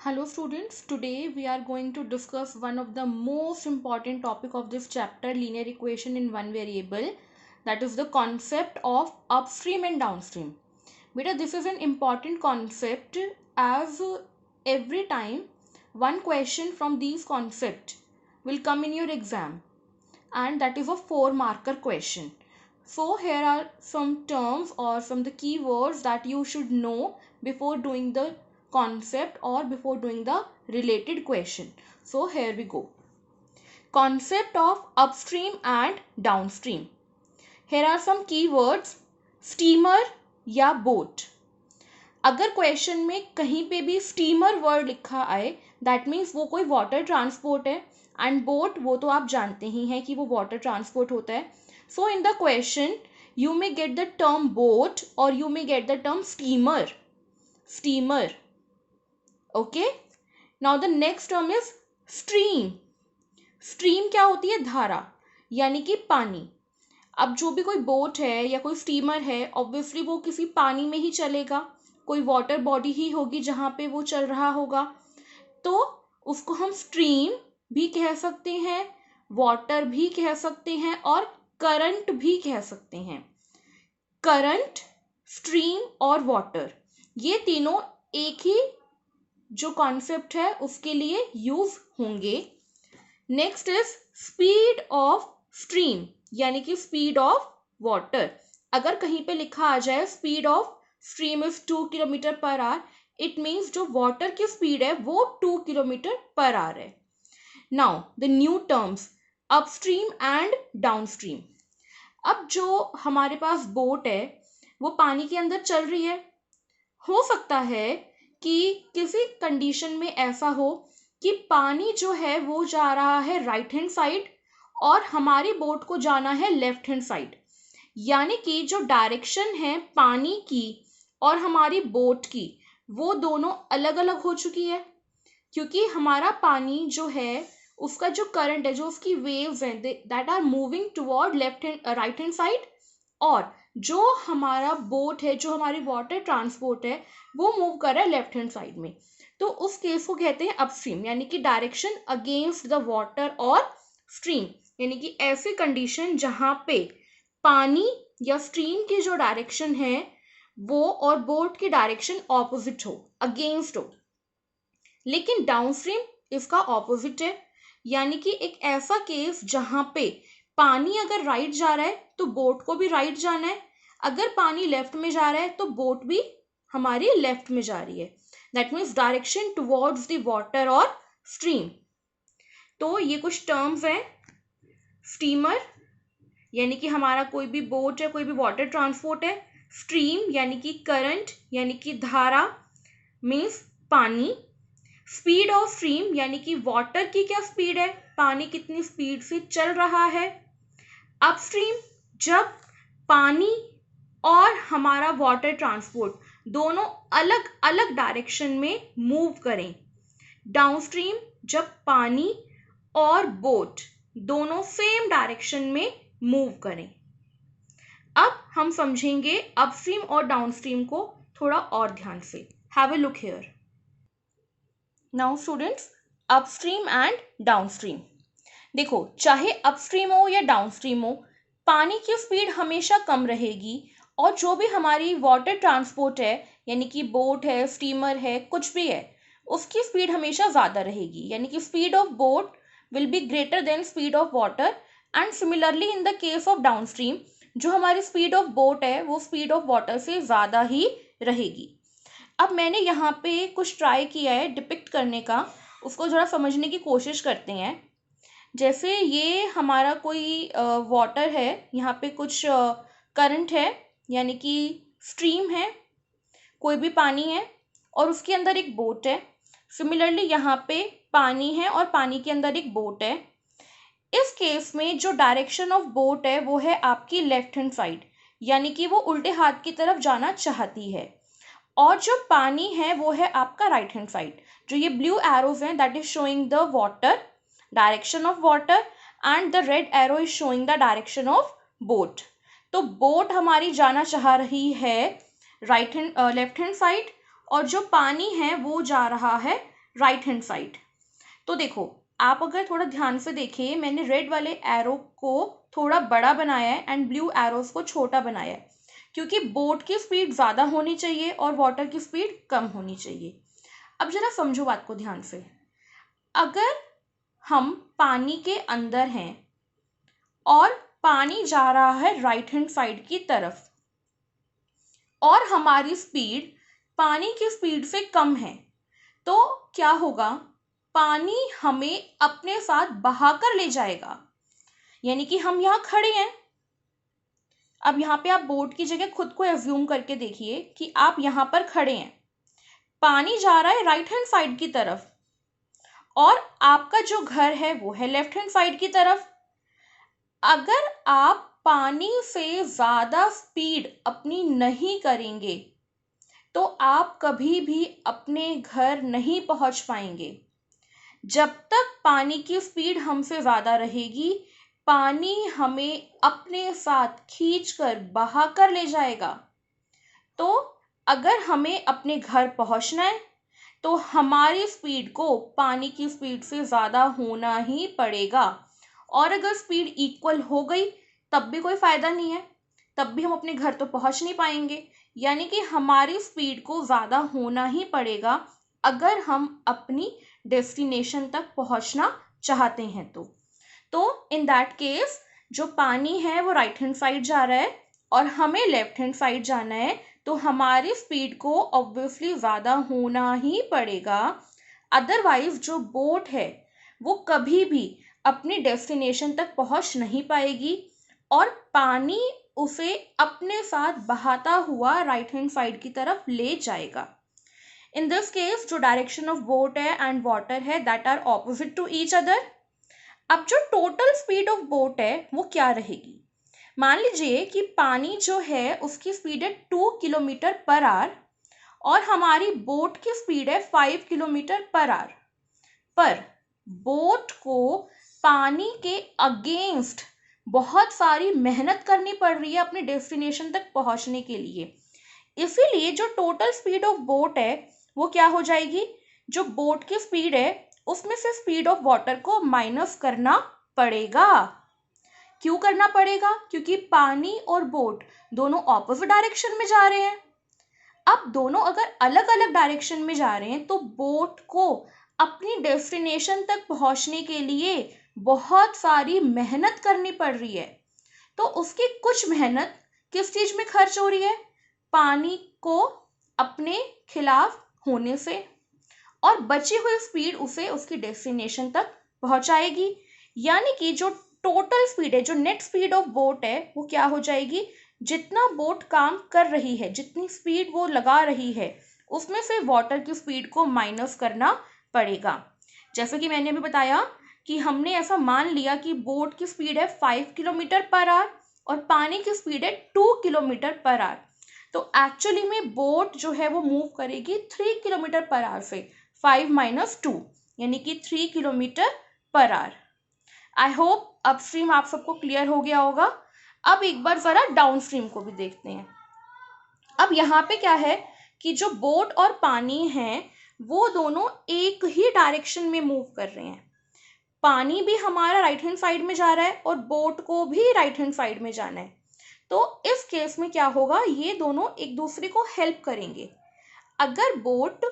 Hello students, today we are going to discuss one of the most important topic of this chapter, linear equation in one variable, that is the concept of upstream and downstream. Beta, this is an important concept as every time one question from these concept will come in your exam, and that is a 4-marker question. So here are some terms or some the keywords that you should know before doing the concept or before doing the related question. So here we go. Concept of upstream and downstream. Here are some keywords. Steamer या boat. अगर question में कहीं पे भी steamer word लिखा आए, that means वो कोई वाटर ट्रांसपोर्ट है, एंड बोट वो तो आप जानते ही हैं कि वो वाटर ट्रांसपोर्ट होता है. So in the question you may get the term boat or you may get the term steamer. Okay, now the next term is stream क्या होती है? धारा, यानी कि पानी. अब जो भी कोई बोट है या कोई स्टीमर है, ऑब्वियसली वो किसी पानी में ही चलेगा, कोई वाटर बॉडी ही होगी जहाँ पे वो चल रहा होगा, तो उसको हम स्ट्रीम भी कह सकते हैं, वाटर भी कह सकते हैं और करंट भी कह सकते हैं. करंट, स्ट्रीम और वाटर, ये तीनों एक ही जो कॉन्सेप्ट है उसके लिए यूज होंगे. Next is speed of stream, यानी कि स्पीड ऑफ वाटर. अगर कहीं पे लिखा आ जाए speed of stream is 2 kilometre per hour, it means जो वाटर की स्पीड है वो 2 किलोमीटर पर आवर है. Now the new terms upstream and downstream. अब जो हमारे पास बोट है वो पानी के अंदर चल रही है. हो सकता है कि किसी कंडीशन में ऐसा हो कि पानी जो है वो जा रहा है राइट हैंड साइड और हमारी बोट को जाना है लेफ्ट हैंड साइड, यानी कि जो डायरेक्शन है पानी की और हमारी बोट की वो दोनों अलग अलग हो चुकी है, क्योंकि हमारा पानी जो है उसका जो करंट है, जो उसकी वेव्स हैं, that are moving toward left hand right hand side, और जो हमारा बोट है, जो हमारी वाटर ट्रांसपोर्ट है, वो मूव कर रहा है लेफ्ट हैंड साइड में. तो उस केस को कहते हैं अपस्ट्रीम, यानी कि डायरेक्शन अगेंस्ट द वाटर और स्ट्रीम, यानी कि ऐसी कंडीशन जहां पे पानी या स्ट्रीम की जो डायरेक्शन है वो और बोट की डायरेक्शन ऑपोजिट हो, अगेंस्ट हो. लेकिन डाउनस्ट्रीम इसका ऑपोजिट है, यानी कि एक ऐसा केस जहां पे पानी अगर राइट जा रहा है तो बोट को भी राइट जाना है, अगर पानी लेफ्ट में जा रहा है तो बोट भी हमारी लेफ्ट में जा रही है. That means direction towards the water और स्ट्रीम. तो ये कुछ टर्म्स हैं. स्टीमर यानी कि हमारा कोई भी बोट है, कोई भी वाटर ट्रांसपोर्ट है. स्ट्रीम यानी कि करंट, यानी कि धारा, मीन्स पानी. स्पीड ऑफ स्ट्रीम यानी कि वाटर की क्या स्पीड है, पानी कितनी स्पीड से चल रहा है. अपस्ट्रीम जब पानी और हमारा वाटर ट्रांसपोर्ट दोनों अलग अलग डायरेक्शन में मूव करें. डाउनस्ट्रीम जब पानी और बोट दोनों सेम डायरेक्शन में मूव करें. अब हम समझेंगे अपस्ट्रीम और डाउनस्ट्रीम को थोड़ा और ध्यान से. Have a look here. Now students, upstream and downstream. देखो, चाहे अपस्ट्रीम हो या डाउनस्ट्रीम हो, पानी की स्पीड हमेशा कम रहेगी और जो भी हमारी वाटर ट्रांसपोर्ट है, यानी कि बोट है, स्टीमर है, कुछ भी है, उसकी स्पीड हमेशा ज़्यादा रहेगी, यानी कि speed of boat will be greater than speed of water. And similarly in the case of downstream, जो हमारी स्पीड ऑफ बोट है वो स्पीड ऑफ वाटर से ज़्यादा ही रहेगी. अब मैंने यहाँ पे कुछ ट्राई किया है डिपिक्ट करने का, उसको ज़रा समझने की कोशिश करते हैं. जैसे ये हमारा कोई वाटर है, यहाँ पे कुछ करंट है, यानी कि स्ट्रीम है, कोई भी पानी है और उसके अंदर एक बोट है. सिमिलरली यहाँ पे पानी है और पानी के अंदर एक बोट है. इस केस में जो डायरेक्शन ऑफ बोट है वो है आपकी लेफ्ट हैंड साइड, यानी कि वो उल्टे हाथ की तरफ जाना चाहती है, और जो पानी है वो है आपका राइट हैंड साइड. जो ये ब्लू एरोज हैं that is showing the water, direction of water, and the red arrow is showing the direction of boat. तो बोट हमारी जाना चाह रही है लेफ्ट हैंड साइड, और जो पानी है वो जा रहा है राइट हैंड साइड। तो देखो, आप अगर थोड़ा ध्यान से देखें, मैंने रेड वाले एरो को थोड़ा बड़ा बनाया है एंड ब्लू एरोस को छोटा बनाया है, क्योंकि बोट की स्पीड ज़्यादा होनी चाहिए और वाटर की स्पीड कम होनी चाहिए। अब जरा समझो बात को ध्यान से। अगर हम पानी के अंदर हैं और पानी जा रहा है राइट हैंड साइड की तरफ और हमारी स्पीड पानी की स्पीड से कम है, तो क्या होगा? पानी हमें अपने साथ बहाकर ले जाएगा। यानी कि हम यहाँ खड़े हैं। अब यहाँ पे आप बोट की जगह खुद को एज्यूम करके देखिए कि आप यहाँ पर खड़े हैं, पानी जा रहा है राइट हैंड साइड की तरफ और आपका जो घर है वो है लेफ्ट हैंड साइड की तरफ। अगर आप पानी से ज़्यादा स्पीड अपनी नहीं करेंगे तो आप कभी भी अपने घर नहीं पहुंच पाएंगे। जब तक पानी की स्पीड हमसे ज़्यादा रहेगी, पानी हमें अपने साथ खींचकर बहाकर ले जाएगा। तो अगर हमें अपने घर पहुंचना है तो हमारी स्पीड को पानी की स्पीड से ज़्यादा होना ही पड़ेगा। और अगर स्पीड इक्वल हो गई तब भी कोई फ़ायदा नहीं है, तब भी हम अपने घर तो पहुंच नहीं पाएंगे। यानी कि हमारी स्पीड को ज़्यादा होना ही पड़ेगा अगर हम अपनी डेस्टिनेशन तक पहुंचना चाहते हैं। तो इन दैट केस जो पानी है वो राइट हैंड साइड जा रहा है और हमें लेफ्ट हैंड साइड जाना है, तो हमारी स्पीड को ऑब्वियसली ज़्यादा होना ही पड़ेगा। अदरवाइज जो बोट है वो कभी भी अपनी डेस्टिनेशन तक पहुंच नहीं पाएगी और पानी उसे अपने साथ बहाता हुआ राइट हैंड साइड की तरफ ले जाएगा। इन दिस केस जो डायरेक्शन ऑफ बोट है एंड वाटर है that are opposite to each other. अब जो टोटल स्पीड ऑफ बोट है वो क्या रहेगी? मान लीजिए कि पानी जो है उसकी स्पीड है 2 किलोमीटर पर आवर और हमारी बोट की स्पीड है 5 किलोमीटर पर आवर। पर बोट को पानी के अगेंस्ट बहुत सारी मेहनत करनी पड़ रही है अपने डेस्टिनेशन तक पहुंचने के लिए। इसीलिए जो टोटल स्पीड ऑफ बोट है वो क्या हो जाएगी? जो बोट की स्पीड है उसमें से स्पीड ऑफ वाटर को माइनस करना पड़ेगा। क्यों करना पड़ेगा? क्योंकि पानी और बोट दोनों ऑपोजिट डायरेक्शन में जा रहे हैं। अब दोनों अगर अलग अलग डायरेक्शन में जा रहे हैं तो बोट को अपनी डेस्टिनेशन तक पहुंचने के लिए बहुत सारी मेहनत करनी पड़ रही है। तो उसकी कुछ मेहनत किस चीज में खर्च हो रही है? पानी को अपने खिलाफ होने से, और बची हुई स्पीड उसे उसकी डेस्टिनेशन तक पहुंचाएगी। यानी कि जो टोटल स्पीड है, जो नेट स्पीड ऑफ बोट है वो क्या हो जाएगी? जितना बोट काम कर रही है, जितनी स्पीड वो लगा रही है, उसमें से वाटर की स्पीड को माइनस करना पड़ेगा। जैसे कि मैंने अभी बताया कि हमने ऐसा मान लिया कि बोट की स्पीड है 5 किलोमीटर पर आवर और पानी की स्पीड है 2 किलोमीटर पर आवर। तो एक्चुअली में बोट जो है वो मूव करेगी 3 किलोमीटर पर आवर से, 5 माइनस 2 यानी कि 3 kilometre per hour. I hope upstream आप सबको क्लियर हो गया होगा। अब एक बार जरा डाउनस्ट्रीम को भी देखते हैं। अब यहाँ पे क्या है कि जो बोट और पानी है वो दोनों एक ही डायरेक्शन में मूव कर रहे हैं। पानी भी हमारा राइट हैंड साइड में जा रहा है और बोट को भी राइट हैंड साइड में जाना है। तो इस केस में क्या होगा? ये दोनों एक दूसरे को हेल्प करेंगे। अगर बोट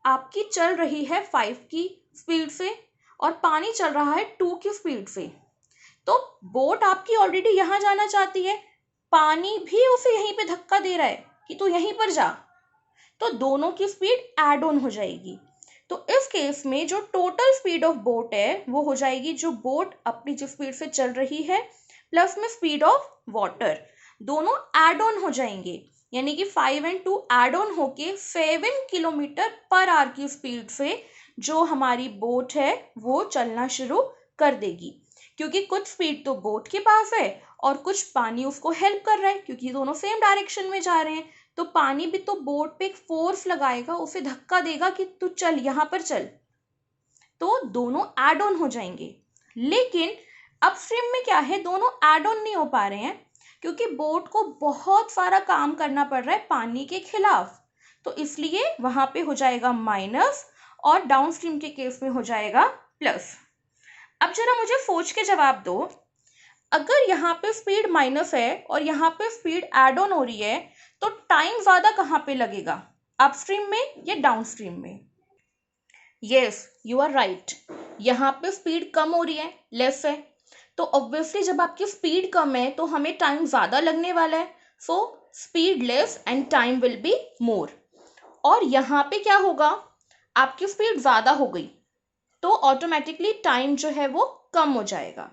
आपकी चल रही है 5 की स्पीड से और पानी चल रहा है 2 की स्पीड से, तो बोट आपकी ऑलरेडी यहाँ जाना चाहती है, पानी भी उसे यहीं पे धक्का दे रहा है कि तू यहीं पर जा, तो दोनों की स्पीड ऐड ऑन हो जाएगी। तो इस केस में जो टोटल स्पीड ऑफ बोट है वो हो जाएगी जो बोट अपनी जिस स्पीड से चल रही है प्लस में स्पीड ऑफ वाटर, दोनों ऐड ऑन हो जाएंगे। यानी कि 5 and 2 ऐड ऑन होके 7 किलोमीटर पर आवर की स्पीड से जो हमारी बोट है वो चलना शुरू कर देगी। क्योंकि कुछ स्पीड तो बोट के पास है और कुछ पानी उसको हेल्प कर रहा है, क्योंकि दोनों सेम डायरेक्शन में जा रहे हैं। तो पानी भी तो बोट पे एक फोर्स लगाएगा, उसे धक्का देगा कि तू चल, यहाँ पर चल, तो दोनों ऐड ऑन हो जाएंगे। लेकिन अपस्ट्रीम में क्या है, दोनों ऐड ऑन नहीं हो पा रहे हैं क्योंकि बोट को बहुत सारा काम करना पड़ रहा है पानी के खिलाफ। तो इसलिए वहां पे हो जाएगा माइनस और डाउन स्ट्रीम के केस में हो जाएगा प्लस। अब जरा मुझे सोच के जवाब दो, अगर यहाँ पे स्पीड माइनस है और यहाँ पे स्पीड एड ऑन हो रही है तो टाइम ज़्यादा कहाँ पे लगेगा, अपस्ट्रीम में या डाउनस्ट्रीम में? यस, यू आर राइट, यहाँ पे स्पीड कम हो रही है, लेस है, तो ऑब्वियसली जब आपकी स्पीड कम है तो हमें टाइम ज़्यादा लगने वाला है, so speed less and time will be more. और यहाँ पे क्या होगा, आपकी स्पीड ज़्यादा हो गई तो ऑटोमेटिकली टाइम जो है वो कम हो जाएगा।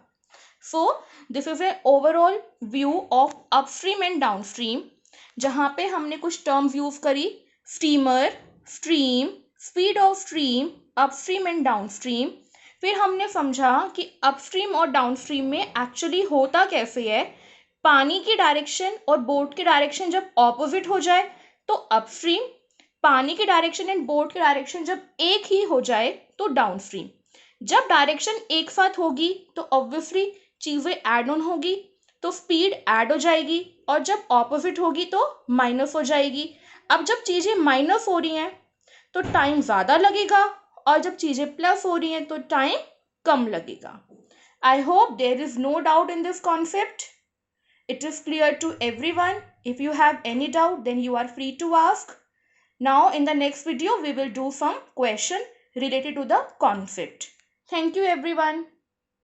So this is a overall view of upstream and downstream, जहाँ पे हमने कुछ टर्म्स यूज करी, steamer, stream, speed of stream, upstream and downstream. फिर हमने समझा कि अपस्ट्रीम और डाउनस्ट्रीम में एक्चुअली होता कैसे है, पानी की डायरेक्शन और बोट की डायरेक्शन जब ऑपोजिट हो जाए तो अपस्ट्रीम, पानी की डायरेक्शन एंड बोट की डायरेक्शन जब एक ही हो जाए तो डाउनस्ट्रीम। जब डायरेक्शन एक साथ होगी तो ऑब्वियसली चीज़ें ऐड ऑन होगी तो स्पीड ऐड हो जाएगी, और जब ऑपोजिट होगी तो माइनस हो जाएगी। अब जब चीज़ें माइनस हो रही हैं तो टाइम ज़्यादा लगेगा, और जब चीज़ें प्लस हो रही हैं तो टाइम कम लगेगा। I hope there is no doubt in this concept. It is clear to everyone. If you have any doubt, then you are free to ask. Now in the next video, we will do some question related to the concept. Thank you everyone.